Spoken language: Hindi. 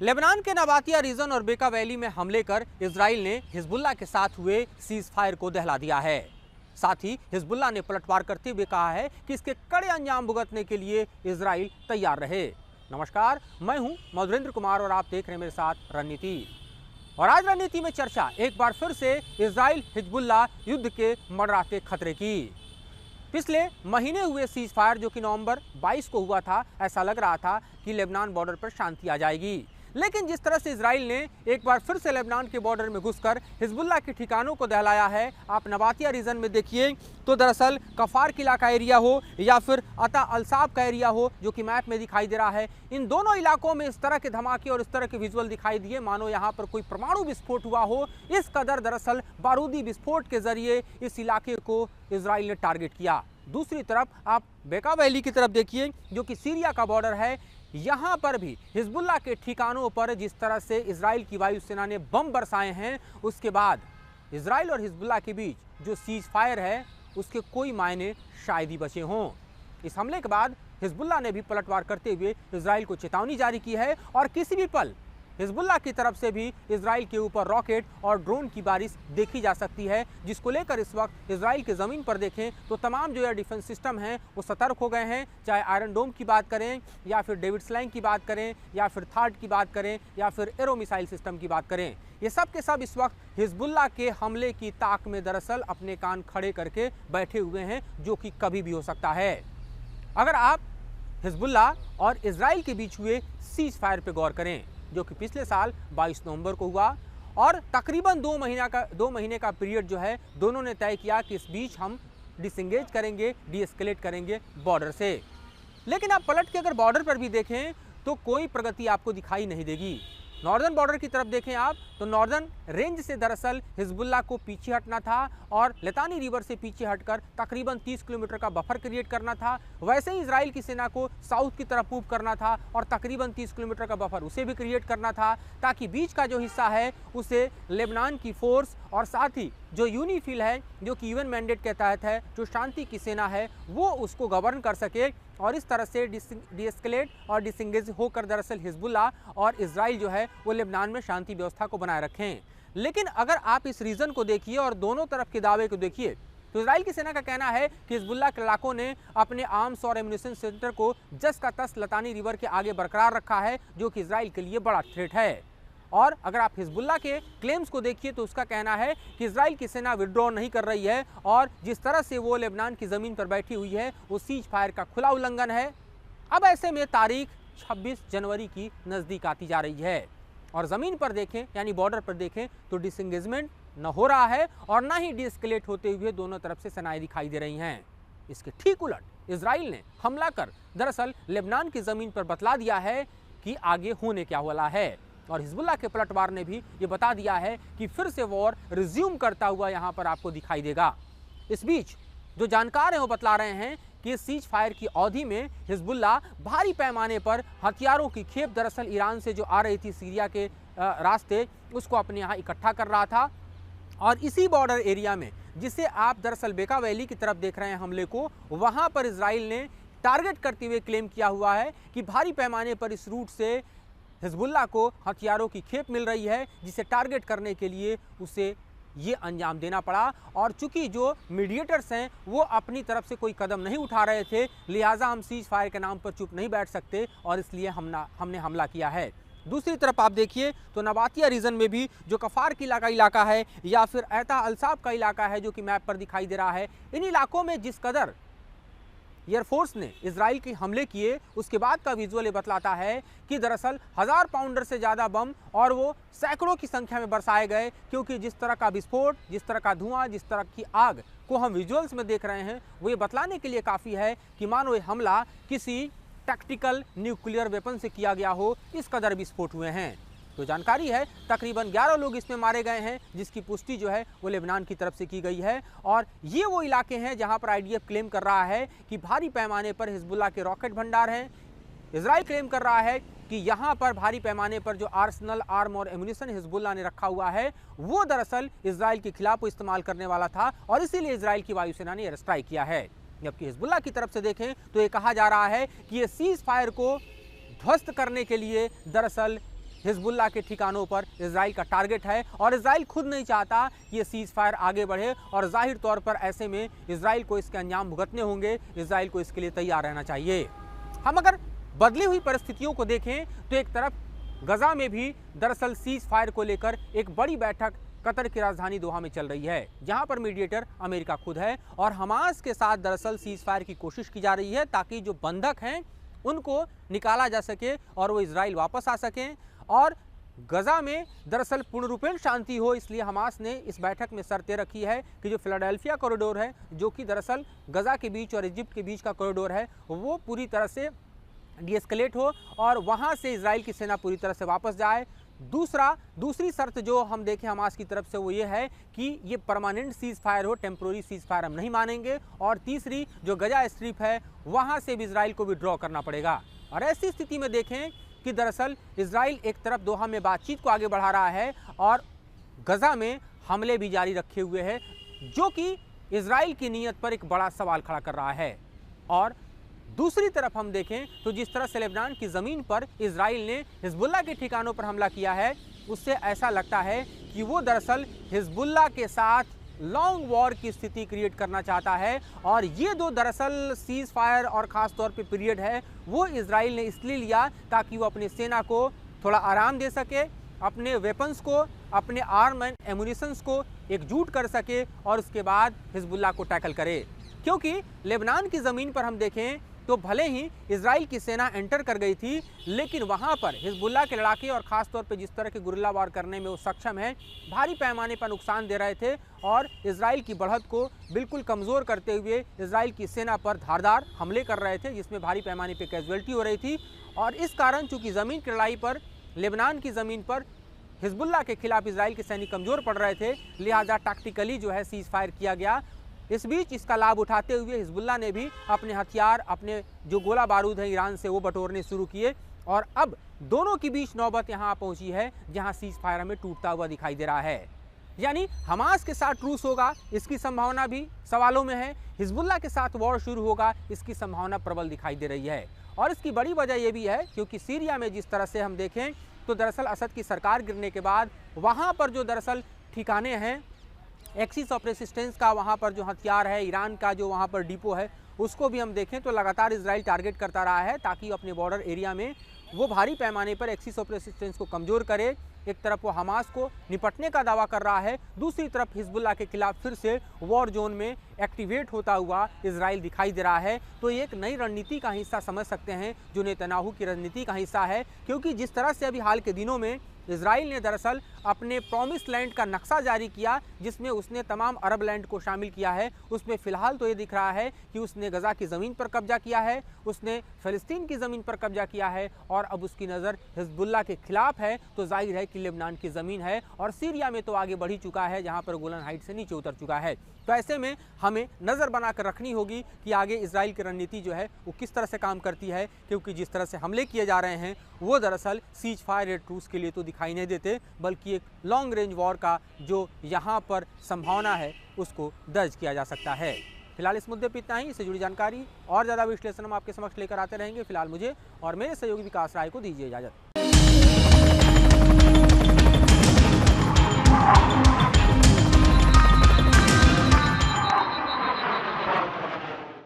लेबनान के नबातिया रीजन और बेका वैली में हमले कर इजराइल ने हिजबुल्लाह के साथ हुए सीज फायर को दहला दिया है। साथ ही हिजबुल्लाह ने पलटवार करते हुए कहा है कि इसके कड़े अंजाम भुगतने के लिए इजराइल तैयार रहे। नमस्कार, मैं हूं मधुरेंद्र कुमार और आप देख रहे हैं मेरे साथ रणनीति। और आज रणनीति में चर्चा एक बार फिर से इजराइल हिजबुल्लाह युद्ध के मंडराते खतरे की। पिछले महीने हुए सीज फायर जो कि नवंबर 22 को हुआ था, ऐसा लग रहा था कि लेबनान बॉर्डर पर शांति आ जाएगी, लेकिन जिस तरह से इजराइल ने एक बार फिर से लेबनान के बॉर्डर में घुसकर हिजबुल्लाह के ठिकानों को दहलाया है। आप नबातिया रीजन में देखिए तो दरअसल कफार किला का एरिया हो या फिर अता अलसाब का एरिया हो जो कि मैप में दिखाई दे रहा है, इन दोनों इलाकों में इस तरह के धमाके और इस तरह के विजुअल दिखाई दिए मानो यहाँ पर कोई परमाणु विस्फोट हुआ हो। इस कदर दरअसल बारूदी विस्फोट के जरिए इस इलाके को इजराइल ने टारगेट किया। दूसरी तरफ आप बेका वैली की तरफ देखिए जो कि सीरिया का बॉर्डर है, यहाँ पर भी हिजबुल्लाह के ठिकानों पर जिस तरह से इजराइल की वायुसेना ने बम बरसाए हैं, उसके बाद इजराइल और हिजबुल्लाह के बीच जो सीज फायर है उसके कोई मायने शायद ही बचे हों। इस हमले के बाद हिजबुल्लाह ने भी पलटवार करते हुए इजराइल को चेतावनी जारी की है और किसी भी पल हिजबुल्लाह की तरफ से भी इजराइल के ऊपर रॉकेट और ड्रोन की बारिश देखी जा सकती है, जिसको लेकर इस वक्त इजराइल के ज़मीन पर देखें तो तमाम जो एयर डिफेंस सिस्टम हैं वो सतर्क हो गए हैं। चाहे आयरन डोम की बात करें या फिर डेविड स्लैंग की बात करें या फिर थार्ड की बात करें या फिर एरो मिसाइल सिस्टम की बात करें, ये सब के सब इस वक्त हिजबुल्लाह के हमले की ताक में दरअसल अपने कान खड़े करके बैठे हुए हैं, जो कि कभी भी हो सकता है। अगर आप हिजबुल्लाह और इजराइल के बीच हुए सीज फायर पर गौर करें जो कि पिछले साल 22 नवंबर को हुआ और तकरीबन 2 महीने का पीरियड जो है दोनों ने तय किया कि इस बीच हम डिसएंगेज करेंगे, डीएस्केलेट करेंगे बॉर्डर से। लेकिन आप पलट के अगर बॉर्डर पर भी देखें तो कोई प्रगति आपको दिखाई नहीं देगी। नॉर्दर्न बॉर्डर की तरफ देखें आप तो नॉर्दर्न रेंज से दरअसल हिजबुल्लाह को पीछे हटना था और लितानी रिवर से पीछे हटकर तकरीबन 30 किलोमीटर का बफर क्रिएट करना था। वैसे ही इजराइल की सेना को साउथ की तरफ मूव करना था और तकरीबन 30 किलोमीटर का बफर उसे भी क्रिएट करना था, ताकि बीच का जो हिस्सा है उसे लेबनान की फोर्स और साथ ही जो यूनिफिल है जो कि यूएन मैंडेट के तहत है, जो शांति की सेना है, वो उसको गवर्न कर सके और इस तरह से डीएस्केलेट और डिसएंगेज होकर दरअसल हिजबुल्लाह और इजराइल जो है वो लेबनान में शांति व्यवस्था को बनाए रखें। लेकिन अगर आप इस रीजन को देखिए और दोनों तरफ के दावे को देखिए तो इजराइल की सेना का कहना है कि हिजबुल्लाह के लड़ाकों ने अपने आर्म्स और एम्यूनिशन सेंटर को जस का तस लितानी रिवर के आगे बरकरार रखा है, जो कि इजराइल के लिए बड़ा थ्रेट है। और अगर आप हिजबुल्लाह के क्लेम्स को देखिए तो उसका कहना है कि इजराइल की सेना विड्रॉ नहीं कर रही है और जिस तरह से वो लेबनान की ज़मीन पर बैठी हुई है वो सीज फायर का खुला उल्लंघन है। अब ऐसे में तारीख 26 जनवरी की नज़दीक आती जा रही है और ज़मीन पर देखें यानी बॉर्डर पर देखें तो डिसएंगेजमेंट न हो रहा है और ना ही डीएस्केलेट होते हुए दोनों तरफ से सेनाएं दिखाई दे रही हैं। इसके ठीक उलट इजराइल ने हमला कर दरअसल लेबनान की ज़मीन पर बतला दिया है कि आगे होने क्या वाला है और हिजबुल्लाह के पलटवार ने भी ये बता दिया है कि फिर से वॉर रिज्यूम करता हुआ यहाँ पर आपको दिखाई देगा। इस बीच जो जानकार हैं वो बतला रहे हैं कि सीज फायर की अवधि में हिजबुल्लाह भारी पैमाने पर हथियारों की खेप दरअसल ईरान से जो आ रही थी सीरिया के रास्ते उसको अपने यहाँ इकट्ठा कर रहा था और इसी बॉर्डर एरिया में जिसे आप दरअसल बेका वैली की तरफ देख रहे हैं हमले को, वहाँ पर इजराइल ने टारगेट करते हुए क्लेम किया हुआ है कि भारी पैमाने पर इस रूट से हिजबुल्लाह को हथियारों की खेप मिल रही है, जिसे टारगेट करने के लिए उसे ये अंजाम देना पड़ा। और चूंकि जो मीडिएटर्स हैं वो अपनी तरफ से कोई कदम नहीं उठा रहे थे, लिहाजा हम सीज फायर के नाम पर चुप नहीं बैठ सकते और इसलिए हमने हमला किया है। दूसरी तरफ आप देखिए तो नबातिया रीजन में भी जो कफार किला का इलाका है या फिर अता अलसाब का इलाका है जो कि मैप पर दिखाई दे रहा है, इन इलाकों में जिस कदर एयरफोर्स ने इजराइल के हमले किए उसके बाद का विजुअल ये बतलाता है कि दरअसल 1000 पाउंडर से ज़्यादा बम और वो सैकड़ों की संख्या में बरसाए गए, क्योंकि जिस तरह का विस्फोट, जिस तरह का धुआं, जिस तरह की आग को हम विजुअल्स में देख रहे हैं वो ये बतलाने के लिए काफ़ी है कि मानो ये हमला किसी टैक्टिकल न्यूक्लियर वेपन से किया गया हो, इस कदर विस्फोट हुए हैं। तो जानकारी है तकरीबन 11 लोग इसमें मारे गए हैं, जिसकी पुष्टि जो है वो लेबनान की तरफ से की गई है और ये वो इलाके हैं जहां पर आईडीएफ क्लेम कर रहा है कि भारी पैमाने पर हिजबुल्लाह के रॉकेट भंडार हैं। इजराइल क्लेम कर रहा है कि यहाँ पर भारी पैमाने पर जो आर्सनल, आर्म और एम्यूनिशन हिजबुल्लाह ने रखा हुआ है वो दरअसल इजराइल के खिलाफ वो इस्तेमाल करने वाला था और इसीलिए इजराइल की वायुसेना ने एयर स्ट्राइक किया है। जबकि हिजबुल्लाह की तरफ से देखें तो ये कहा जा रहा है कि ये सीज फायर को ध्वस्त करने के लिए दरअसल हिजबुल्लाह के ठिकानों पर इजराइल का टारगेट है और इजराइल खुद नहीं चाहता कि ये सीज फायर आगे बढ़े और जाहिर तौर पर ऐसे में इजराइल को इसके अंजाम भुगतने होंगे। इजराइल को इसके लिए तैयार रहना चाहिए। हम अगर बदली हुई परिस्थितियों को देखें तो एक तरफ गजा में भी दरअसल सीज फायर को लेकर एक बड़ी बैठक कतर की राजधानी दोहा में चल रही है, जहां पर मीडिएटर अमेरिका खुद है और हमास के साथ दरअसल सीज फायर की कोशिश की जा रही है ताकि जो बंधक हैं उनको निकाला जा सके और वो इजराइल वापस आ सकें और गजा में दरअसल पूर्ण रूपेण शांति हो। इसलिए हमास ने इस बैठक में शर्तें रखी है कि जो फिलाडेल्फिया कॉरिडोर है, जो कि दरअसल गजा के बीच और इजिप्ट के बीच का कॉरिडोर है, वो पूरी तरह से डीएस्केलेट हो और वहां से इजराइल की सेना पूरी तरह से वापस जाए। दूसरी शर्त जो हम देखें हमास की तरफ से वो ये है कि ये परमानेंट सीज फायर हो, टेम्प्रोरी सीज फायर हम नहीं मानेंगे। और तीसरी जो गजा स्ट्रिप है वहां से भी इजराइल को विड्रॉ करना पड़ेगा। और ऐसी स्थिति में देखें कि दरअसल इजराइल एक तरफ दोहा में बातचीत को आगे बढ़ा रहा है और गजा में हमले भी जारी रखे हुए है, जो कि इजराइल की नीयत पर एक बड़ा सवाल खड़ा कर रहा है। और दूसरी तरफ हम देखें तो जिस तरह से लेबनान की ज़मीन पर इजराइल ने हिजबुल्लाह के ठिकानों पर हमला किया है, उससे ऐसा लगता है कि वो दरअसल हिजबुल्लाह के साथ लॉन्ग वॉर की स्थिति क्रिएट करना चाहता है। और ये दो दरअसल सीज फायर और ख़ास तौर पे पीरियड है वो इजराइल ने इसलिए लिया ताकि वो अपनी सेना को थोड़ा आराम दे सके, अपने वेपन्स को, अपने आर्म एंड एमुनिशंस को एकजुट कर सके और उसके बाद हिजबुल्लाह को टैकल करे। क्योंकि लेबनान की ज़मीन पर हम देखें तो भले ही इजराइल की सेना एंटर कर गई थी, लेकिन वहां पर हिजबुल्लाह के लड़ाके और ख़ास तौर पे जिस तरह के गुरिल्ला वार करने में वो सक्षम है, भारी पैमाने पर नुकसान दे रहे थे और इजराइल की बढ़त को बिल्कुल कमज़ोर करते हुए इजराइल की सेना पर धारदार हमले कर रहे थे, जिसमें भारी पैमाने पर कैजुअल्टी हो रही थी। और इस कारण चूँकि ज़मीन की लड़ाई पर लेबनान की ज़मीन पर हिजबुल्लाह के खिलाफ इजराइल के सैनिक कमज़ोर पड़ रहे थे, लिहाजा टैक्टिकली जो है सीज फायर किया गया। इस बीच इसका लाभ उठाते हुए हिजबुल्लाह ने भी अपने हथियार, अपने जो गोला बारूद है ईरान से, वो बटोरने शुरू किए और अब दोनों के बीच नौबत यहाँ पहुँची है जहाँ सीज फायर हमें टूटता हुआ दिखाई दे रहा है। यानी हमास के साथ ट्रूस होगा इसकी संभावना भी सवालों में है, हिजबुल्लाह के साथ वॉर शुरू होगा इसकी संभावना प्रबल दिखाई दे रही है। और इसकी बड़ी वजह यह भी है क्योंकि सीरिया में जिस तरह से हम देखें तो दरअसल असद की सरकार गिरने के बाद वहाँ पर जो दरअसल ठिकाने हैं, एक्सिस ऑफ रेसिस्टेंस का वहाँ पर जो हथियार है, ईरान का जो वहाँ पर डिपो है, उसको भी हम देखें तो लगातार इजराइल टारगेट करता रहा है ताकि अपने बॉर्डर एरिया में वो भारी पैमाने पर एक्सिस ऑफ रेसिस्टेंस को कमज़ोर करे। एक तरफ वो हमास को निपटने का दावा कर रहा है, दूसरी तरफ हिजबुल्लाह के खिलाफ फिर से वॉर जोन में एक्टिवेट होता हुआ इजराइल दिखाई दे रहा है। तो ये एक नई रणनीति का हिस्सा समझ सकते हैं जो नेतन्याहू की रणनीति का हिस्सा है, क्योंकि जिस तरह से अभी हाल के दिनों में इजराइल ने दरअसल अपने प्रॉमिस लैंड का नक्शा जारी किया जिसमें उसने तमाम अरब लैंड को शामिल किया है, उसमें फ़िलहाल तो ये दिख रहा है कि उसने गजा की ज़मीन पर कब्जा किया है, उसने फ़लस्तीन की ज़मीन पर कब्जा किया है और अब उसकी नज़र हिजबुल्लाह के खिलाफ है। तो जाहिर है कि लेबनान की ज़मीन है और सीरिया में तो आगे बढ़ ही चुका है, जहाँ पर गोलन हाइट से नीचे उतर चुका है। तो ऐसे में हमें नज़र बनाकर रखनी होगी कि आगे इजराइल की रणनीति जो है वो किस तरह से काम करती है, क्योंकि जिस तरह से हमले किए जा रहे हैं वो दरअसल सीज फायर या ट्रूस के लिए तो दिखाई नहीं देते, बल्कि एक लॉन्ग रेंज वॉर का जो यहाँ पर संभावना है उसको दर्ज किया जा सकता है। फिलहाल इस मुद्दे पर इतना ही। इससे जुड़ी जानकारी और ज़्यादा विश्लेषण हम आपके समक्ष लेकर आते रहेंगे। फिलहाल मुझे और मेरे सहयोगी विकास राय को दीजिए इजाज़त।